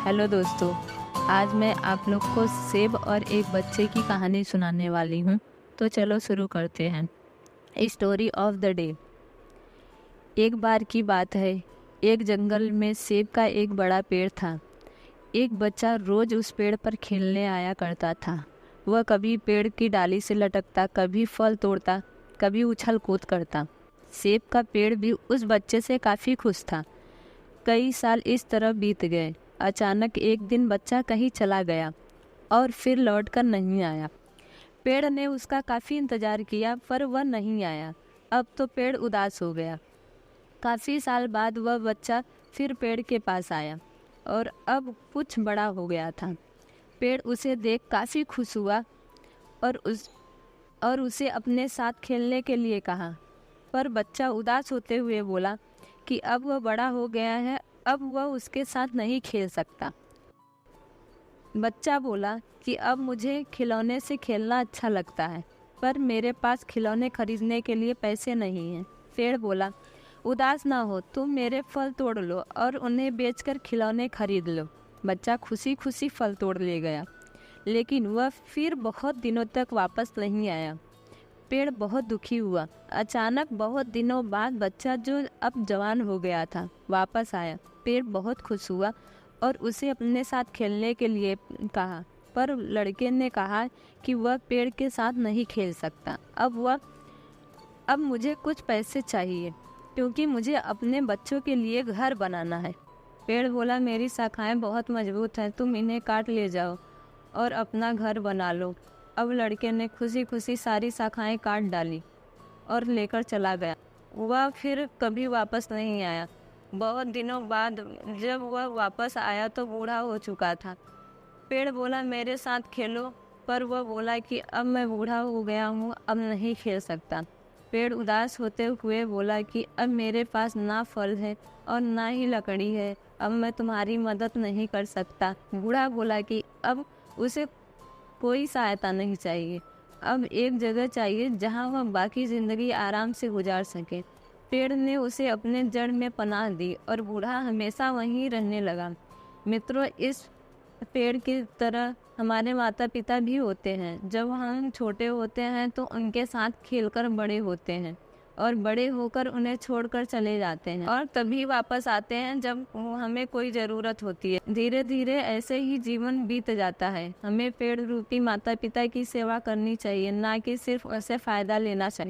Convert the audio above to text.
Hello दोस्तों। आज मैं आप लोग को सेब और एक बच्चे की कहानी सुनाने वाली हूँ। तो चलो शुरू करते हैं। Story of the day. एक बार की बात है, एक जंगल में सेब का एक बड़ा पेड़ था। एक बच्चा रोज उस पेड़ पर खेलने आया करता था। वह कभी पेड़ की डाली से लटकता, कभी फल तोड़ता, कभी उछल कूद करता। सेब का पेड़ भी उस बच्चे से काफ़ी खुश था। कई साल इस तरह बीत गए। अचानक एक दिन बच्चा कहीं चला गया और फिर लौटकर नहीं आया। पेड़ ने उसका काफ़ी इंतज़ार किया पर वह नहीं आया। अब तो पेड़ उदास हो गया। काफ़ी साल बाद वह बच्चा फिर पेड़ के पास आया और अब कुछ बड़ा हो गया था। पेड़ उसे देख काफ़ी खुश हुआ और उसे अपने साथ खेलने के लिए कहा। पर बच्चा उदास होते हुए बोला कि अब वह बड़ा हो गया है, अब वह उसके साथ नहीं खेल सकता। बच्चा बोला कि अब मुझे खिलौने से खेलना अच्छा लगता है, पर मेरे पास खिलौने खरीदने के लिए पैसे नहीं हैं। पेड़ बोला, उदास ना हो, तुम मेरे फल तोड़ लो और उन्हें बेचकर खिलौने खरीद लो। बच्चा खुशी खुशी फल तोड़ ले गया, लेकिन वह फिर बहुत दिनों तक वापस नहीं आया। पेड़ बहुत दुखी हुआ। अचानक बहुत दिनों बाद बच्चा, जो अब जवान हो गया था, वापस आया। पेड़ बहुत खुश हुआ और उसे अपने साथ खेलने के लिए कहा, पर लड़के ने कहा कि वह पेड़ के साथ नहीं खेल सकता। अब मुझे कुछ पैसे चाहिए, क्योंकि मुझे अपने बच्चों के लिए घर बनाना है। पेड़ बोला, मेरी शाखाएं बहुत मजबूत हैं, तुम इन्हें काट ले जाओ और अपना घर बना लो। अब लड़के ने खुशी खुशी सारी शाखाएं काट डाली और लेकर चला गया। वह फिर कभी वापस नहीं आया। बहुत दिनों बाद जब वह वापस आया तो बूढ़ा हो चुका था। पेड़ बोला, मेरे साथ खेलो, पर वह बोला कि अब मैं बूढ़ा हो गया हूँ, अब नहीं खेल सकता। पेड़ उदास होते हुए बोला कि अब मेरे पास ना फल है और ना ही लकड़ी है, अब मैं तुम्हारी मदद नहीं कर सकता। बूढ़ा बोला कि अब उसे कोई सहायता नहीं चाहिए, अब एक जगह चाहिए जहां वह बाकी ज़िंदगी आराम से गुजार सके। पेड़ ने उसे अपने जड़ में पनाह दी और बूढ़ा हमेशा वहीं रहने लगा। मित्रों, इस पेड़ की तरह हमारे माता पिता भी होते हैं। जब हम छोटे होते हैं तो उनके साथ खेलकर बड़े होते हैं और बड़े होकर उन्हें छोड़कर चले जाते हैं और तभी वापस आते हैं जब हमें कोई ज़रूरत होती है। धीरे धीरे ऐसे ही जीवन बीत जाता है। हमें पेड़ रूपी माता पिता की सेवा करनी चाहिए, ना कि सिर्फ उससे फ़ायदा लेना चाहिए।